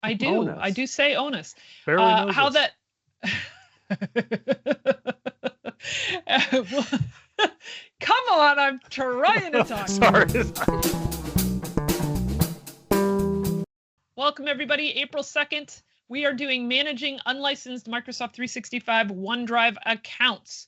I do. I do say onus. Barely knows how us. that. Well, come on, I'm trying to talk. Sorry. Welcome, everybody. April 2nd, we are doing managing unlicensed Microsoft 365 OneDrive accounts.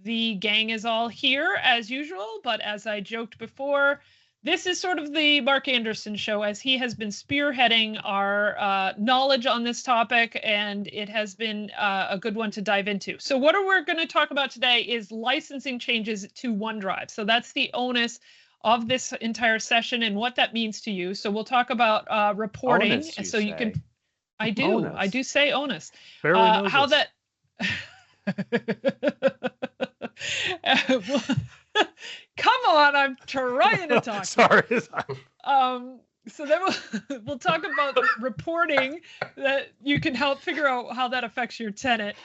The gang is all here as usual, but as I joked before, this is sort of the Mark Anderson show, as he has been spearheading our knowledge on this topic, and it has been a good one to dive into. So what we're going to talk about today is licensing changes to OneDrive. So that's the onus of this entire session and what that means to you. So we'll talk about reporting. Onus, so you can, I onus. do say onus. Barely knows how us. that. Come on, I'm trying to talk. Sorry. So then we'll talk about reporting that you can help figure out how that affects your tenant.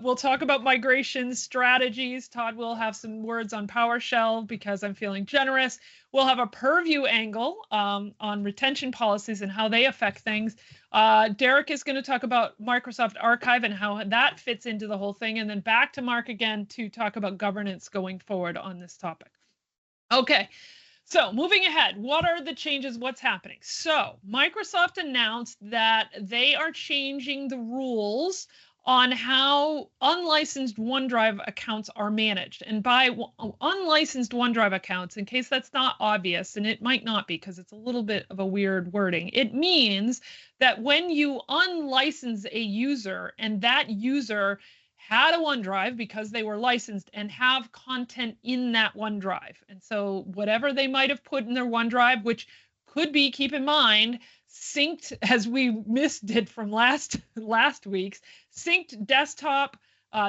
We'll talk about migration strategies. Todd will have some words on PowerShell because I'm feeling generous. We'll have a Purview angle on retention policies and how they affect things. Derek is going to talk about Microsoft Archive and how that fits into the whole thing. And then back to Mark again to talk about governance going forward on this topic. Okay. So moving ahead, what are the changes? What's happening? So Microsoft announced that they are changing the rules on how unlicensed OneDrive accounts are managed. And by unlicensed OneDrive accounts, in case that's not obvious, and it might not be because it's a little bit of a weird wording, it means that when you unlicense a user and that user had a OneDrive because they were licensed and have content in that OneDrive. And so whatever they might have put in their OneDrive, which could be, keep in mind, synced, as we missed it from last week's, synced desktop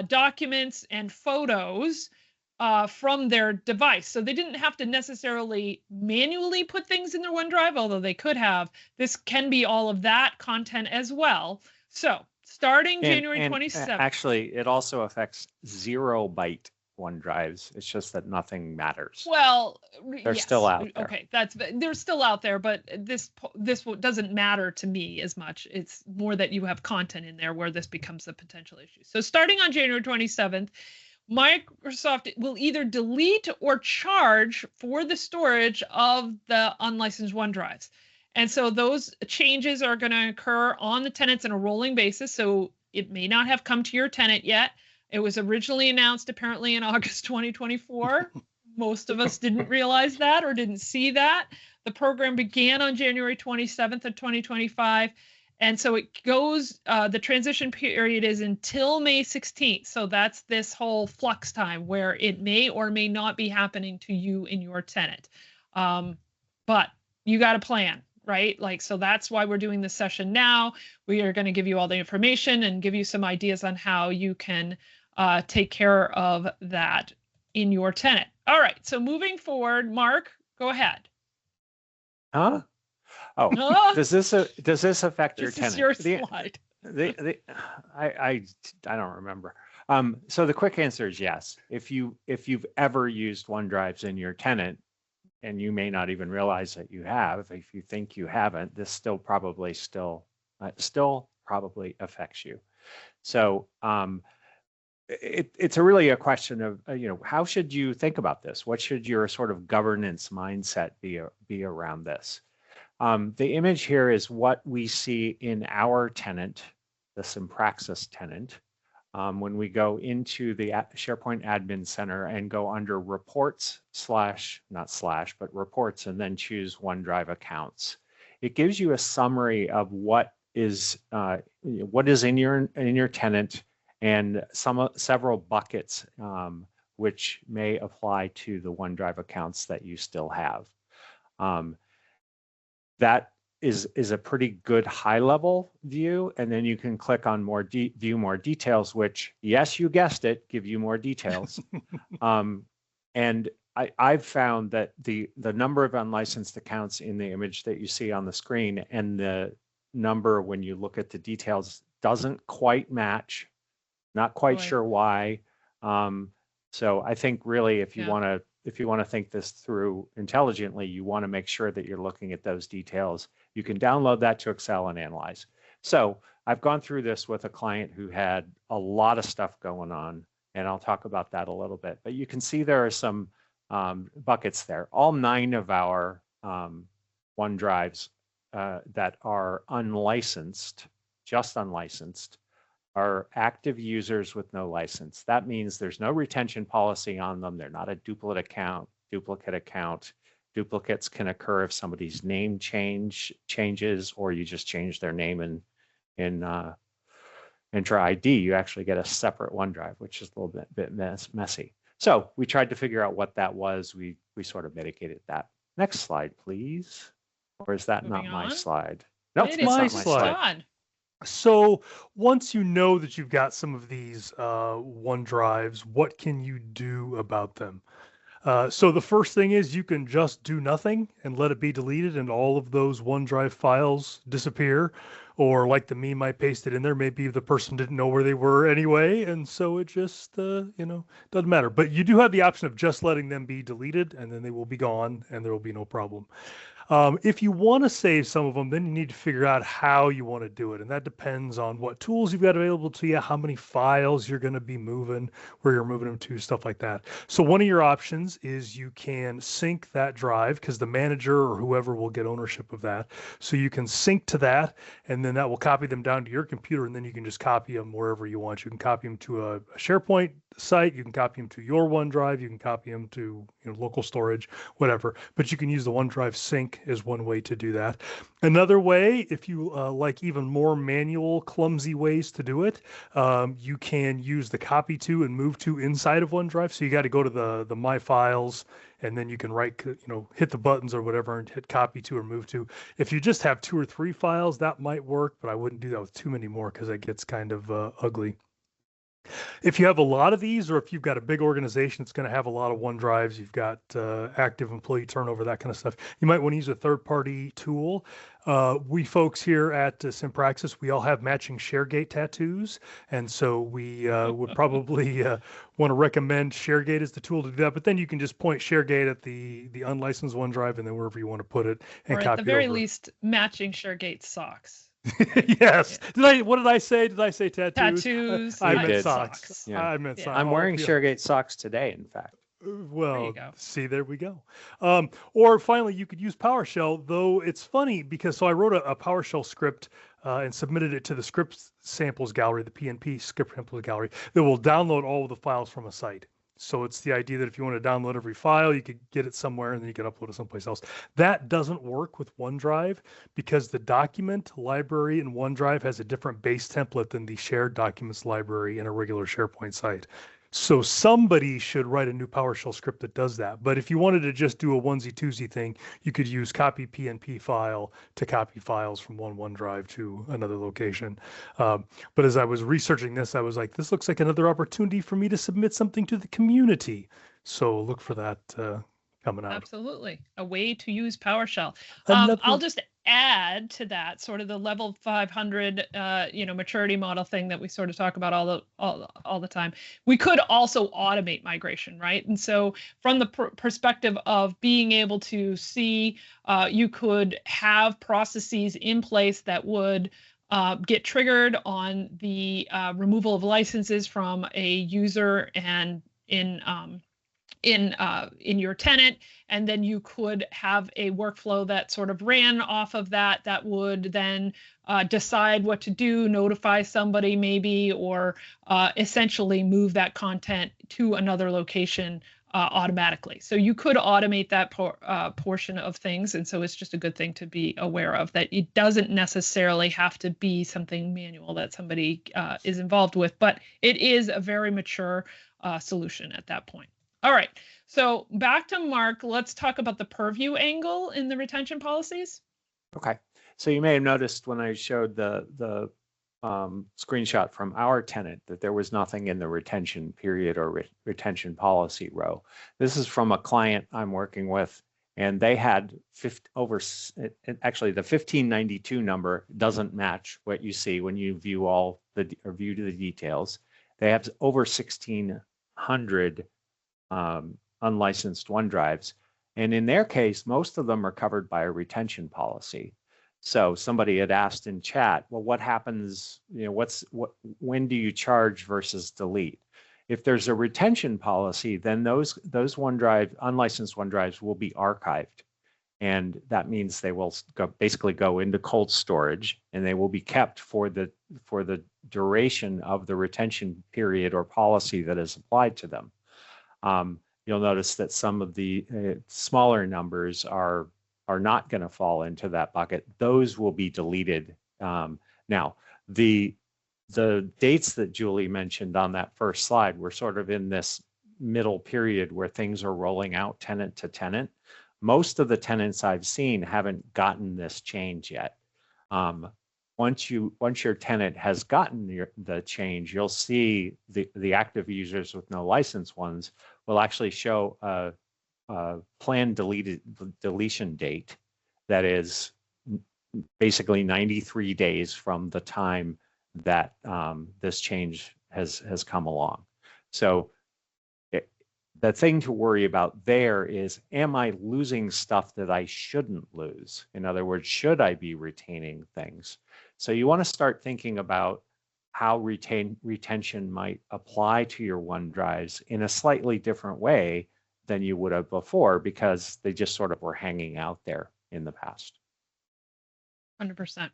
documents and photos from their device. So they didn't have to necessarily manually put things in their OneDrive, although they could have. This can be all of that content as well. So starting January 27th. Actually, it also affects 0-byte OneDrives. It's just that nothing matters. Well, they're still out there. Okay, they're still out there, but this doesn't matter to me as much. It's more that you have content in there where this becomes a potential issue. So starting on January 27th, Microsoft will either delete or charge for the storage of the unlicensed OneDrives. And so those changes are going to occur on the tenants on a rolling basis. So it may not have come to your tenant yet. It was originally announced apparently in August 2024. Most of us didn't realize that or didn't see that. The program began on January 27th of 2025. And so it goes, the transition period is until May 16th. So that's this whole flux time where it may or may not be happening to you in your tenant. But you got a plan. Right? So that's why we're doing this session now. We are going to give you all the information and give you some ideas on how you can take care of that in your tenant. All right. So moving forward, Mark, go ahead. Huh? Oh, does this affect your tenant? This is your slide. I don't remember. So the quick answer is yes. If you've ever used OneDrives in your tenant, and you may not even realize that you have, if you think you haven't, this still probably affects you. So it's really a question of, how should you think about this? What should your sort of governance mindset be around this? The image here is what we see in our tenant, the Simpraxis tenant. When we go into the SharePoint Admin Center and go under reports reports, and then choose OneDrive accounts, it gives you a summary of what is in your tenant and several buckets which may apply to the OneDrive accounts that you still have. That is a pretty good high-level view, and then you can click on view more details, which, yes, you guessed it, give you more details. And I've found that the number of unlicensed accounts in the image that you see on the screen and the number when you look at the details doesn't quite match. Not quite sure why. So I think really, if you want to think this through intelligently, you want to make sure that you're looking at those details. You can download that to Excel and analyze. So I've gone through this with a client who had a lot of stuff going on, and I'll talk about that a little bit. But you can see there are some buckets there. All 9 of our OneDrives that are unlicensed, just unlicensed, are active users with no license. That means there's no retention policy on them. They're not a duplicate account. Duplicates can occur if somebody's name changes, or you just change their name in Entra ID. You actually get a separate OneDrive, which is a little bit messy. So we tried to figure out what that was. We sort of mitigated that. Next slide, please. Or is that Moving not my on. slide? Nope, It it's is not my slide. Todd. So once you know that you've got some of these OneDrives, what can you do about them? So the first thing is you can just do nothing and let it be deleted, and all of those OneDrive files disappear. Or like the meme I pasted in there, maybe the person didn't know where they were anyway, and so it just doesn't matter. But you do have the option of just letting them be deleted, and then they will be gone, and there will be no problem. If you want to save some of them, then you need to figure out how you want to do it. And that depends on what tools you've got available to you, how many files you're going to be moving, where you're moving them to, stuff like that. So one of your options is you can sync that drive, because the manager or whoever will get ownership of that. So you can sync to that, and then that will copy them down to your computer, and then you can just copy them wherever you want. You can copy them to a SharePoint site, you can copy them to your OneDrive, you can copy them to local storage, whatever, but you can use the OneDrive sync as one way to do that. Another way, if you like even more manual, clumsy ways to do it, you can use the copy to and move to inside of OneDrive. So you got to go to the My Files, and then you can hit the buttons or whatever and hit copy to or move to. If you just have 2 or 3 files, that might work, but I wouldn't do that with too many more, because it gets kind of ugly. If you have a lot of these, or if you've got a big organization that's going to have a lot of OneDrives, you've got active employee turnover, that kind of stuff, you might want to use a third-party tool. We folks here at Simpraxis, we all have matching ShareGate tattoos, and so we would probably want to recommend ShareGate as the tool to do that. But then you can just point ShareGate at the unlicensed OneDrive, and then wherever you want to put it, and Or copy at the very over. least, matching ShareGate socks. Yes. Yeah. What did I say? Did I say tattoos? Tattoos. I You meant did. socks. Yeah. I meant Yeah. socks. I'm wearing Yeah. ShareGate socks today, in fact. Well, go. see, there we go. Or finally, you could use PowerShell, though it's funny because I wrote a PowerShell script and submitted it to the script samples gallery, the PNP script samples gallery, that will download all of the files from a site. So it's the idea that if you want to download every file, you could get it somewhere and then you can upload it someplace else. That doesn't work with OneDrive, because the document library in OneDrive has a different base template than the shared documents library in a regular SharePoint site. So somebody should write a new PowerShell script that does that. But if you wanted to just do a onesie-twosie thing, you could use copy PNP file to copy files from one OneDrive to another location. But as I was researching this, I was like, this looks like another opportunity for me to submit something to the community. So look for that coming out. Absolutely. A way to use PowerShell. Another- I'll just add to that sort of the level 500 maturity model thing that we sort of talk about all the time. We could also automate migration, right? And so from the perspective of being able to see, you could have processes in place that would get triggered on the removal of licenses from a user and in your tenant, and then you could have a workflow that sort of ran off of that would then decide what to do, notify somebody maybe, or essentially move that content to another location automatically. So you could automate that portion of things, and so it's just a good thing to be aware of, that it doesn't necessarily have to be something manual that somebody is involved with, but it is a very mature solution at that point. All right, so back to Mark. Let's talk about the purview angle in the retention policies. Okay, so you may have noticed when I showed the screenshot from our tenant that there was nothing in the retention period or retention policy row. This is from a client I'm working with, and they had actually the 1592 number doesn't match what you see when you view view the details. They have over 1,600 unlicensed OneDrives. And in their case, most of them are covered by a retention policy. So somebody had asked in chat, well, what happens, when do you charge versus delete? If there's a retention policy, then those unlicensed OneDrives will be archived. And that means they will basically go into cold storage, and they will be kept for the duration of the retention period or policy that is applied to them. You'll notice that some of the smaller numbers are not going to fall into that bucket. Those will be deleted. Now, the dates that Julie mentioned on that first slide, we're sort of in this middle period where things are rolling out tenant to tenant. Most of the tenants I've seen haven't gotten this change yet. Once your tenant has gotten the change, you'll see the active users with no license ones will actually show a planned deletion date that is basically 93 days from the time that this change has come along. So the thing to worry about there is, am I losing stuff that I shouldn't lose? In other words, should I be retaining things? So you want to start thinking about how retention might apply to your OneDrives in a slightly different way than you would have before, because they just sort of were hanging out there in the past. 100%.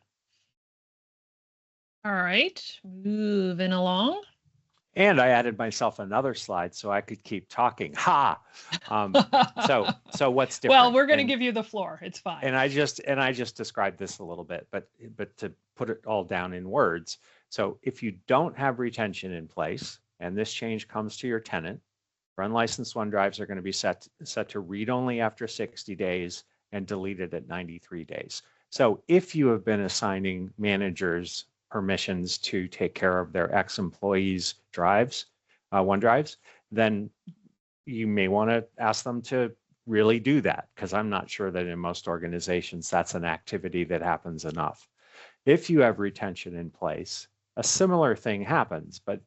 All right, moving along. And I added myself another slide so I could keep talking. Ha! So what's different? Well, we're going to give you the floor. It's fine. And I just described this a little bit, but to put it all down in words. So if you don't have retention in place, and this change comes to your tenant, unlicensed OneDrives are going to be set to read only after 60 days and deleted at 93 days. So if you have been assigning managers permissions to take care of their ex-employees' drives, OneDrives, then you may want to ask them to really do that, because I'm not sure that in most organizations that's an activity that happens enough. If you have retention in place, a similar thing happens, but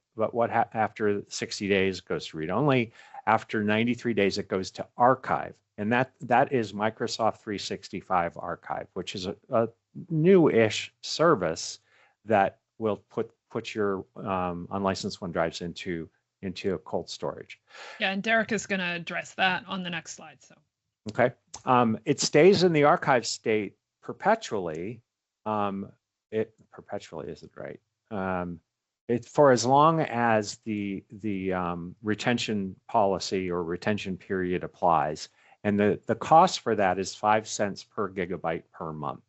after 60 days it goes to read only. After 93 days it goes to archive, and that is Microsoft 365 Archive, which is a new-ish service that will put your unlicensed OneDrives into a cold storage. Yeah, and Derek is going to address that on the next slide. So. Okay, it stays in the archive state perpetually. Perpetually isn't right. It's for as long as the retention policy or retention period applies, and the cost for that is 5 cents per gigabyte per month.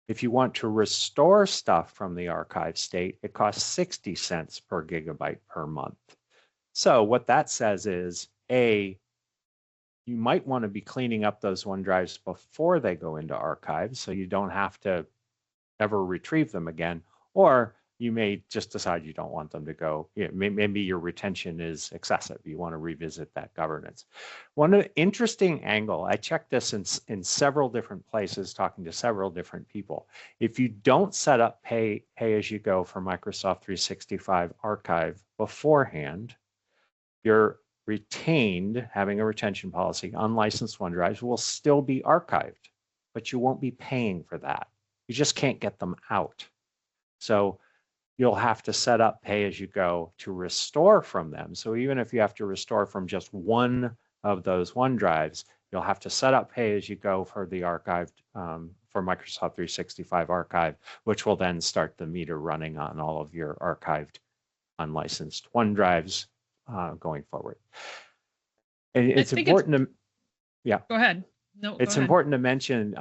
If you want to restore stuff from the archive state, it costs 60 cents per gigabyte per month. So what that says is, A, you might want to be cleaning up those OneDrives before they go into archive, so you don't have to ever retrieve them again, or you may just decide you don't want them to go. Maybe your retention is excessive. You want to revisit that governance. One interesting angle, I checked this in several different places, talking to several different people. If you don't set up pay as you go for Microsoft 365 Archive beforehand, your retained, having a retention policy, unlicensed OneDrives will still be archived, but you won't be paying for that. You just can't get them out. So you'll have to set up pay as you go to restore from them. So even if you have to restore from just one of those OneDrives, you'll have to set up pay as you go for the archived, for Microsoft 365 Archive, which will then start the meter running on all of your archived unlicensed OneDrives going forward. And it's important to, yeah. Go ahead. No, it's important to mention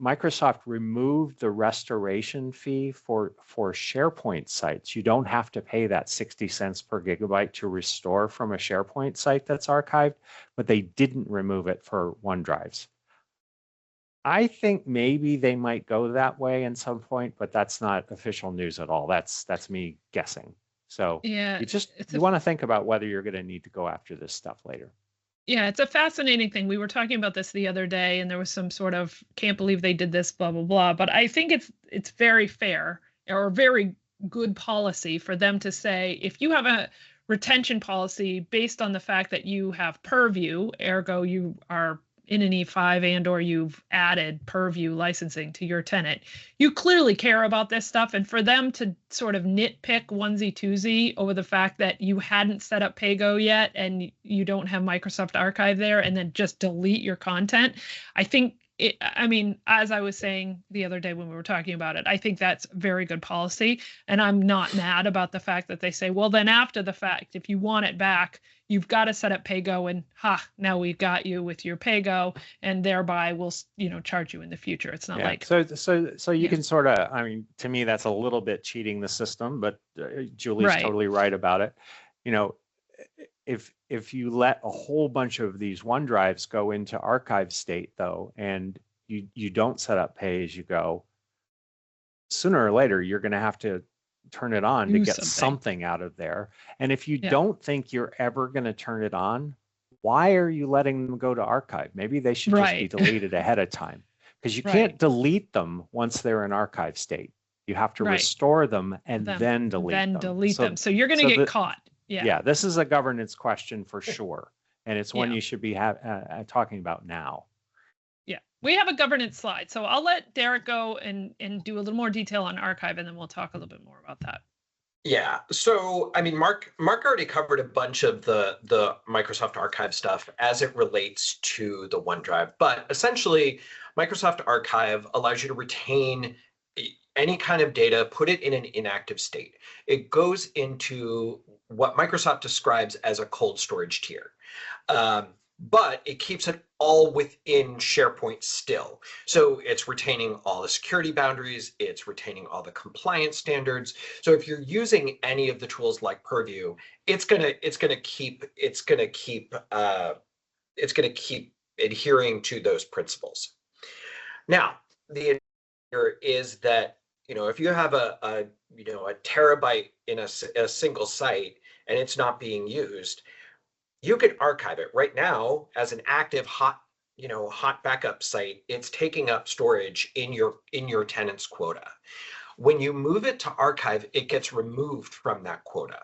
Microsoft removed the restoration fee for SharePoint sites. You don't have to pay that 60 cents per gigabyte to restore from a SharePoint site that's archived, but they didn't remove it for OneDrives. I think maybe they might go that way at some point, but that's not official news at all. That's me guessing. So yeah, you want to think about whether you're going to need to go after this stuff later. Yeah, it's a fascinating thing. We were talking about this the other day, and there was some sort of can't believe they did this, blah, blah, blah. But I think it's very fair or very good policy for them to say, if you have a retention policy based on the fact that you have Purview, ergo you are in an E5 and or you've added Purview licensing to your tenant, you clearly care about this stuff. And for them to sort of nitpick onesie twosie over the fact that you hadn't set up PayGo yet and you don't have Microsoft Archive there and then just delete your content, I think I mean, as I was saying the other day when we were talking about it, I think that's very good policy. And I'm not mad about the fact that they say, well, then after the fact, if you want it back, you've got to set up PayGo and now we've got you with your PayGo and thereby we'll, charge you in the future. It's not like. So you can sort of, I mean, to me, that's a little bit cheating the system, but Julie's totally right about it. If you let a whole bunch of these OneDrives go into archive state though, and you don't set up pay as you go, sooner or later, you're going to have to turn it on to get something out of there. And if you don't think you're ever going to turn it on, why are you letting them go to archive? Maybe they should just be deleted ahead of time, because you can't delete them once they're in archive state. You have to restore them and then delete them. So you're going to get caught. Yeah, this is a governance question for sure. And it's one you should be talking about now. Yeah, we have a governance slide. So I'll let Derek go and do a little more detail on archive, and then we'll talk a little bit more about that. Yeah, so I mean, Mark already covered a bunch of the Microsoft Archive stuff as it relates to the OneDrive. But essentially, Microsoft Archive allows you to retain any kind of data, put it in an inactive state. It goes into what Microsoft describes as a cold storage tier. But it keeps it all within SharePoint still. So it's retaining all the security boundaries, it's retaining all the compliance standards. So if you're using any of the tools like Purview, it's gonna keep adhering to those principles. Now, the idea is that if you have a terabyte in a single site and it's not being used, you could archive it right now as an active hot backup site. It's taking up storage in your tenant's quota. When you move it to archive, it gets removed from that quota.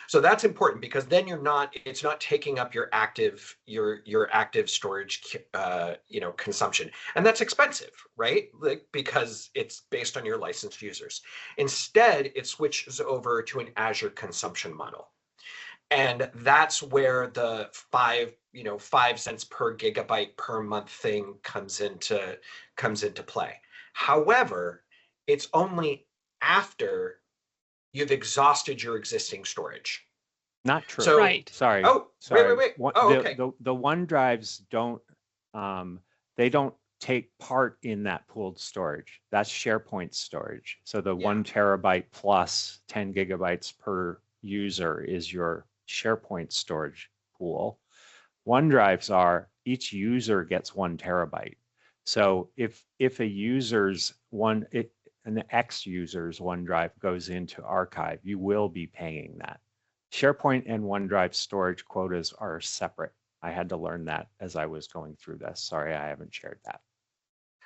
So that's important, because then it's not taking up your active storage consumption, and that's expensive, right? Because it's based on your licensed users. Instead, it switches over to an Azure consumption model. And that's where the 5 cents per gigabyte per month thing comes into play. However, it's only after you've exhausted your existing storage. Not true. So, Sorry. Oh, sorry. wait. Oh, okay. The OneDrives don't take part in that pooled storage. That's SharePoint storage. So the 1 terabyte plus 10 gigabytes per user is your SharePoint storage pool. OneDrives are, each user gets 1 terabyte. So if a user's an X user's OneDrive goes into archive, you will be paying that. SharePoint and OneDrive storage quotas are separate. I had to learn that as I was going through this. Sorry, I haven't shared that.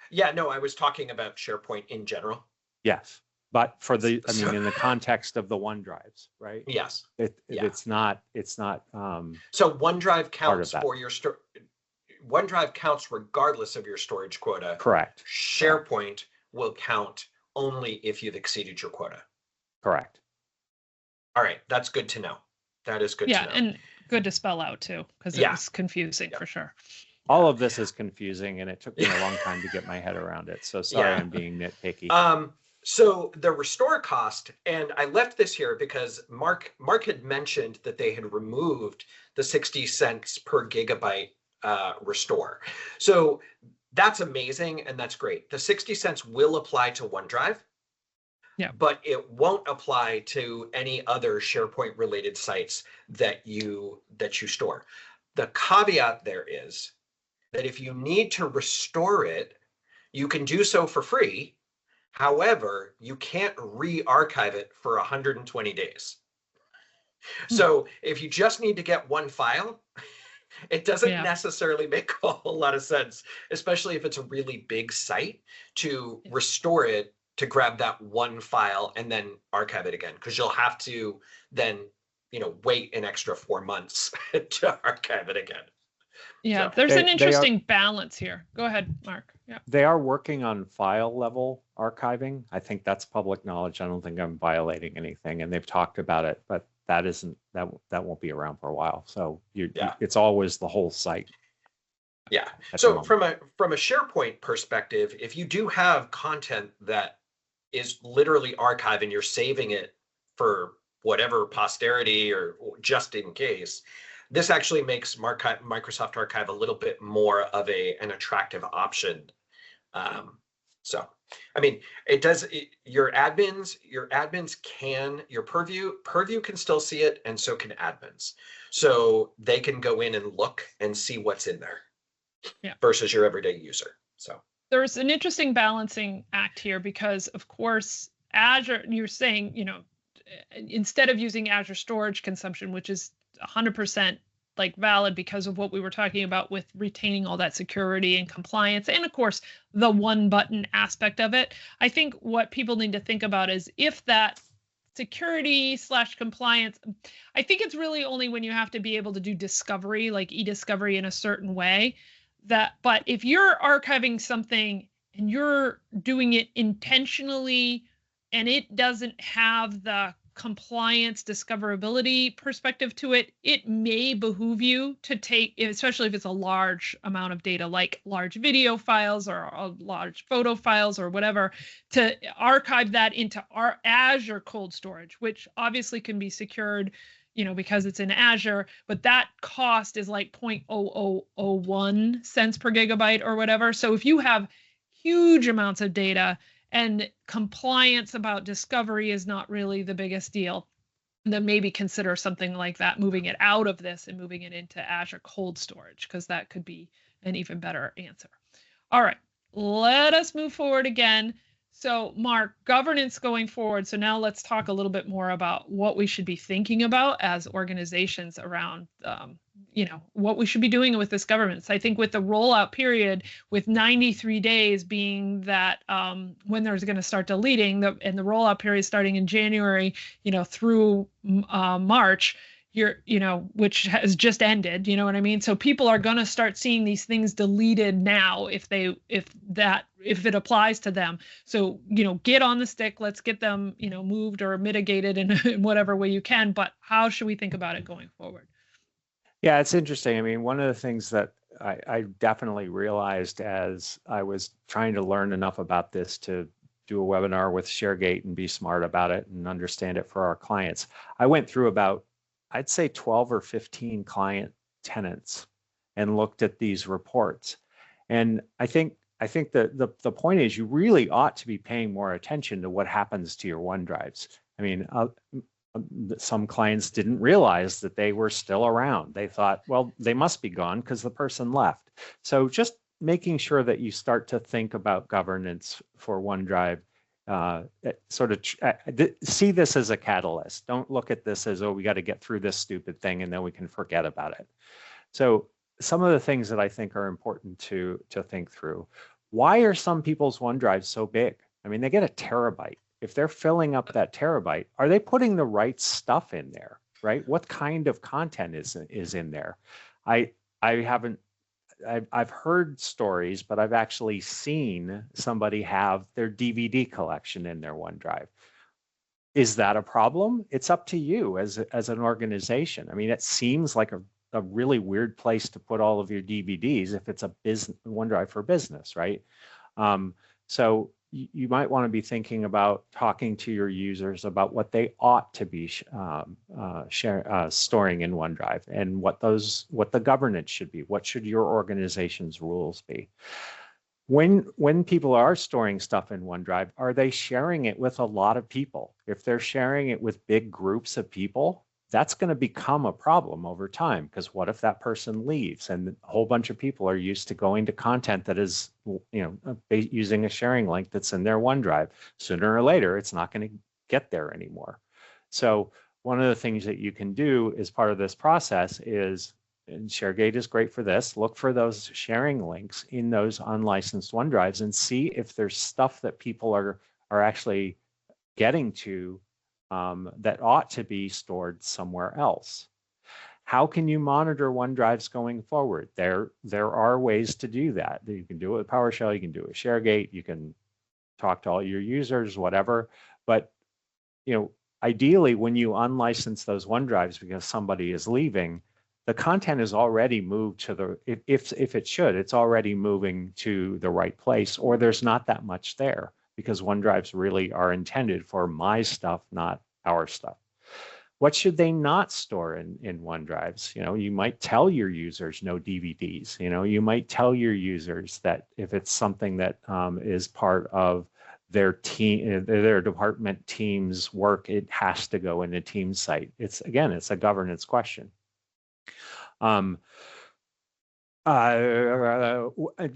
Yeah, no, I was talking about SharePoint in general. Yes, but for in the context of the OneDrives, right? Yes. It's not. So OneDrive counts for your OneDrive counts regardless of your storage quota. Correct. SharePoint will count only if you've exceeded your quota. Correct. All right, that's good to know. That is good to know. Yeah, and good to spell out too, because it's confusing for sure. All of this is confusing, and it took me a long time to get my head around it. So sorry, I'm being nitpicky. So the restore cost, and I left this here because Mark had mentioned that they had removed the 60 cents per gigabyte restore. So that's amazing, and that's great. The 60 cents will apply to OneDrive. Yeah. But it won't apply to any other SharePoint related sites that you store. The caveat there is that if you need to restore it, you can do so for free. However, you can't re-archive it for 120 days. So if you just need to get one file, it doesn't necessarily make a whole lot of sense, especially if it's a really big site, to restore it, to grab that one file and then archive it again, because you'll have to then wait an extra 4 months to archive it again. Yeah, So there's an They are interesting balance here. Go ahead, Mark. Yeah. they are working on file level archiving. I think that's public knowledge. I don't think I'm violating anything, and they've talked about it, but that won't be around for a while. So yeah. it's always the whole site Yeah. at the So moment. from a SharePoint perspective, if you do have content that is literally archived and you're saving it for whatever posterity or just in case, this actually makes Microsoft Archive a little bit more of an attractive option. So, I mean, it does. Your admins can your Purview can still see it, and so can admins. So they can go in and look and see what's in there. Yeah. Versus your everyday user. So there's an interesting balancing act here because, of course, Azure, you're saying, instead of using Azure storage consumption, which is 100% like valid because of what we were talking about with retaining all that security and compliance, and of course, the one button aspect of it. I think what people need to think about is if that security / compliance, I think it's really only when you have to be able to do discovery, like e-discovery in a certain way, but if you're archiving something and you're doing it intentionally and it doesn't have the compliance discoverability perspective to it, it may behoove you to take, especially if it's a large amount of data, like large video files or large photo files or whatever, to archive that into our Azure cold storage, which obviously can be secured, because it's in Azure, but that cost is like 0.0001 cents per gigabyte or whatever. So if you have huge amounts of data and compliance about discovery is not really the biggest deal, then maybe consider something like that, moving it out of this and moving it into Azure cold storage, because that could be an even better answer. All right, let us move forward again. So Mark, governance going forward. So now let's talk a little bit more about what we should be thinking about as organizations around, what we should be doing with this governance. I think with the rollout period, with 93 days being that when there's going to start deleting, and the rollout period starting in January, through March, which has just ended, you know what I mean? So people are going to start seeing these things deleted now if it applies to them. So, get on the stick, let's get them, moved or mitigated in whatever way you can. But how should we think about it going forward? Yeah, it's interesting. I mean, one of the things that I definitely realized as I was trying to learn enough about this to do a webinar with ShareGate and be smart about it and understand it for our clients, I went through about, I'd say 12 or 15 client tenants and looked at these reports. And I think the point is you really ought to be paying more attention to what happens to your OneDrives. I mean, some clients didn't realize that they were still around. They thought, well, they must be gone because the person left. So just making sure that you start to think about governance for OneDrive, see this as a catalyst. Don't look at this as, oh, we got to get through this stupid thing and then we can forget about it. So some of the things that I think are important to think through. Why are some people's OneDrives so big? I mean, they get a terabyte. If they're filling up that terabyte, are they putting the right stuff in there, right? What kind of content is in there? I've heard stories, but I've actually seen somebody have their DVD collection in their OneDrive. Is that a problem? It's up to you as an organization. I mean, it seems like a really weird place to put all of your DVDs if it's a business OneDrive for business, right? So you might want to be thinking about talking to your users about what they ought to be storing in OneDrive and what the governance should be. What should your organization's rules be? When people are storing stuff in OneDrive, are they sharing it with a lot of people? If they're sharing it with big groups of people, that's going to become a problem over time, because what if that person leaves and a whole bunch of people are used to going to content that is, using a sharing link that's in their OneDrive? Sooner or later, it's not going to get there anymore. So one of the things that you can do as part of this process is, and ShareGate is great for this, look for those sharing links in those unlicensed OneDrives and see if there's stuff that people are actually getting to that ought to be stored somewhere else. How can you monitor OneDrives going forward? There are ways to do that. You can do it with PowerShell, you can do it with ShareGate, you can talk to all your users, whatever. But ideally, when you unlicense those OneDrives because somebody is leaving, the content is already moved to the, if it should, it's already moving to the right place, or there's not that much there, because OneDrives really are intended for my stuff, not our stuff. What should they not store in OneDrives? You might tell your users no DVDs. You might tell your users that if it's something that is part of their team, their department team's work, it has to go in a team site. It's a governance question. And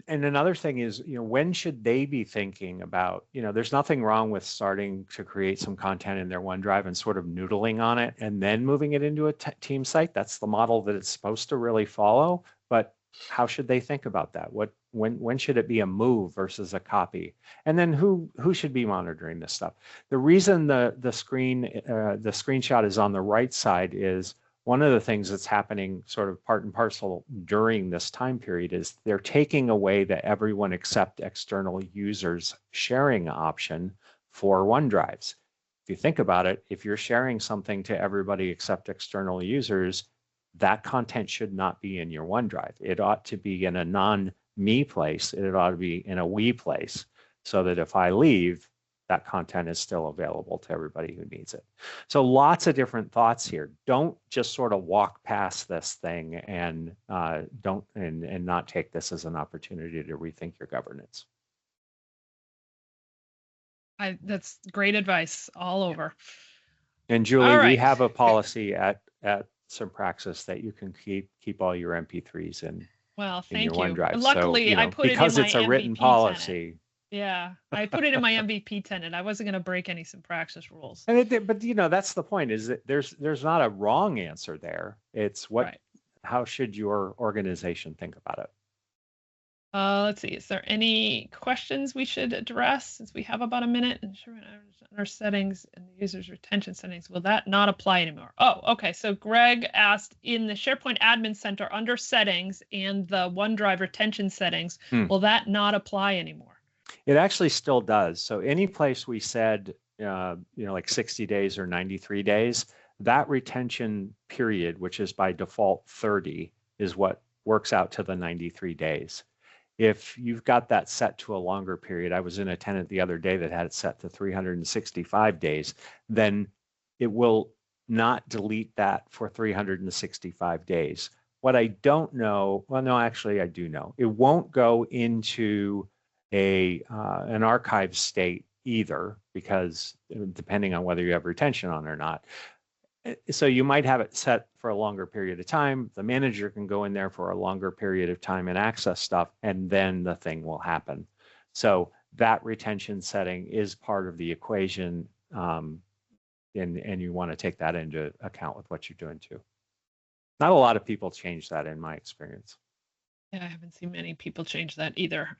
another thing is, when should they be thinking about, there's nothing wrong with starting to create some content in their OneDrive and sort of noodling on it and then moving it into a team site. That's the model that it's supposed to really follow. But how should they think about that? When should it be a move versus a copy? And then who should be monitoring this stuff? The reason the screenshot is on the right side is one of the things that's happening sort of part and parcel during this time period is they're taking away the everyone except external users sharing option for OneDrives. If you think about it, if you're sharing something to everybody except external users, that content should not be in your OneDrive. It ought to be in a non-me place. It ought to be in a we place, so that if I leave, that content is still available to everybody who needs it. So lots of different thoughts here. Don't just sort of walk past this thing and not take this as an opportunity to rethink your governance. That's great advice all over. And Julie, we have a policy at Praxis that you can keep all your MP3s in. Well, thank in your you. OneDrive. Luckily, so, I put it in my because it's a written MVP policy. Tenant. Yeah, I put it in my MVP tenant. I wasn't going to break any Praxis rules. But that's the point. Is that there's not a wrong answer there. It's how should your organization think about it? Let's see. Is there any questions we should address since we have about a minute? Our settings and the user's retention settings, will that not apply anymore? Oh, okay. So Greg asked, in the SharePoint Admin Center under settings and the OneDrive retention settings, will that not apply anymore? It actually still does. So any place we said, like 60 days or 93 days, that retention period, which is by default 30, is what works out to the 93 days. If you've got that set to a longer period, I was in a tenant the other day that had it set to 365 days, then it will not delete that for 365 days. What I don't know, well, no, actually I do know. It won't go into an archive state either, because depending on whether you have retention on or not. So you might have it set for a longer period of time. The manager can go in there for a longer period of time and access stuff, and then the thing will happen. So that retention setting is part of the equation, and you want to take that into account with what you're doing too. Not a lot of people change that in my experience. Yeah, I haven't seen many people change that either.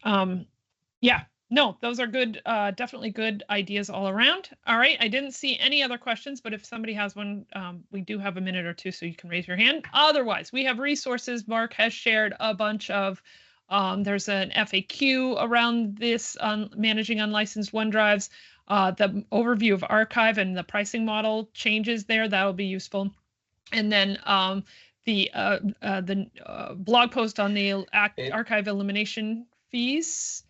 Yeah, no, those are good, definitely good ideas all around. All right, I didn't see any other questions, but if somebody has one, we do have a minute or two, so you can raise your hand. Otherwise, we have resources. Mark has shared a bunch of, there's an FAQ around this on managing unlicensed OneDrives, the overview of archive and the pricing model changes there. That'll be useful. And then the blog post on the archive elimination fees,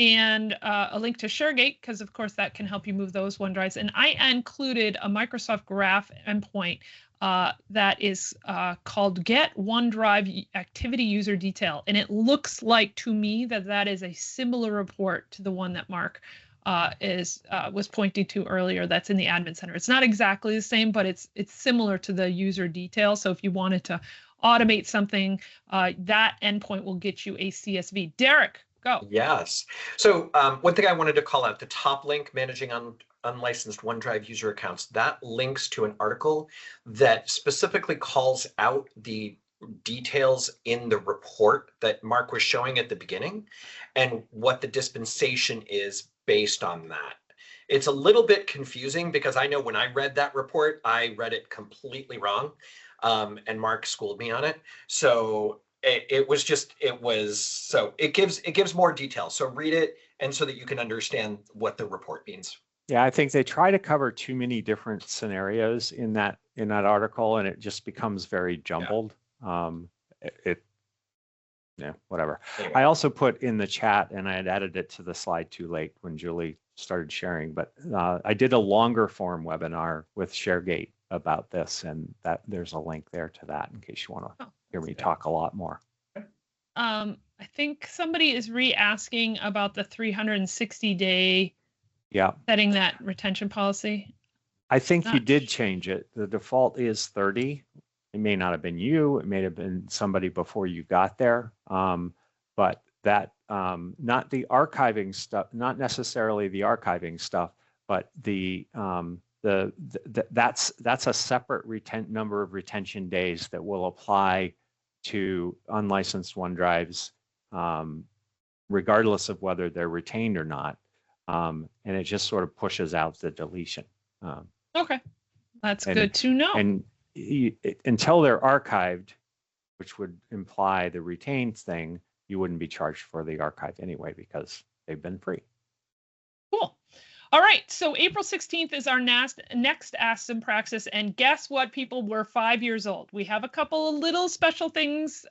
and a link to ShareGate, because of course that can help you move those OneDrives. And I included a Microsoft Graph endpoint that is called Get OneDrive Activity User Detail. And it looks like to me that is a similar report to the one that Mark was pointing to earlier that's in the Admin Center. It's not exactly the same, but it's similar to the user detail. So if you wanted to automate something, that endpoint will get you a CSV. Derek, go. Yes. So one thing I wanted to call out, the top link, managing unlicensed OneDrive user accounts, that links to an article that specifically calls out the details in the report that Mark was showing at the beginning and what the dispensation is based on that. It's a little bit confusing because I know when I read that report, I read it completely wrong. and Mark schooled me on it. So it gives more detail. So read it, and so that you can understand what the report means. Yeah, I think they try to cover too many different scenarios in that article, and it just becomes very jumbled. Yeah, whatever. Anyway. I also put in the chat, and I had added it to the slide too late when Julie started sharing, but I did a longer form webinar with ShareGate about this, and that there's a link there to that in case you want to hear me talk a lot more. I think somebody is re-asking about the 360-day setting that retention policy. I think you did change it. The default is 30. It may not have been you. It may have been somebody before you got there. But that, not the archiving stuff, not necessarily the archiving stuff, but that's a separate number of retention days that will apply to unlicensed OneDrives, regardless of whether they're retained or not. And it just sort of pushes out the deletion. Okay, that's good to know. And until they're archived, which would imply the retained thing, you wouldn't be charged for the archive anyway because they've been free. Cool. All right, so April 16th is our next Ask Some Praxis, and guess what, people? We're 5 years old. We have a couple of little special things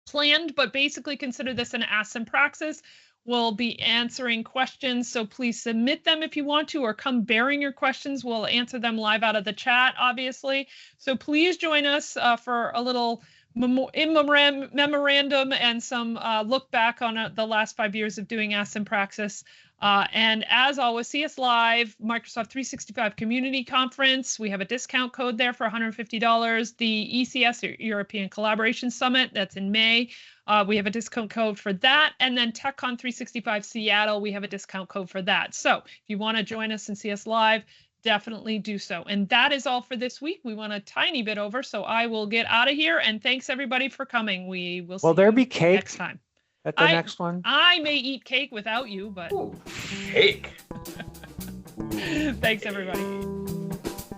planned, but basically consider this an Ask Some Praxis. We'll be answering questions, so please submit them if you want to, or come bearing your questions. We'll answer them live out of the chat, obviously. So please join us for a little memorandum and some look back on the last 5 years of doing Ask Some Praxis. And as always, see us live, Microsoft 365 Community Conference. We have a discount code there for $150. The ECS, European Collaboration Summit, that's in May. We have a discount code for that. And then TechCon 365 Seattle, we have a discount code for that. So if you want to join us and see us live, definitely do so. And that is all for this week. We went a tiny bit over, so I will get out of here. And thanks everybody for coming. We will see you next time. At the next one? I may eat cake without you, but... Ooh, cake. Thanks, everybody.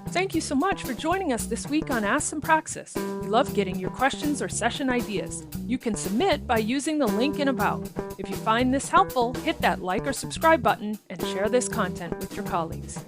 Thank you so much for joining us this week on Ask Some Praxis. We love getting your questions or session ideas. You can submit by using the link in About. If you find this helpful, hit that like or subscribe button and share this content with your colleagues.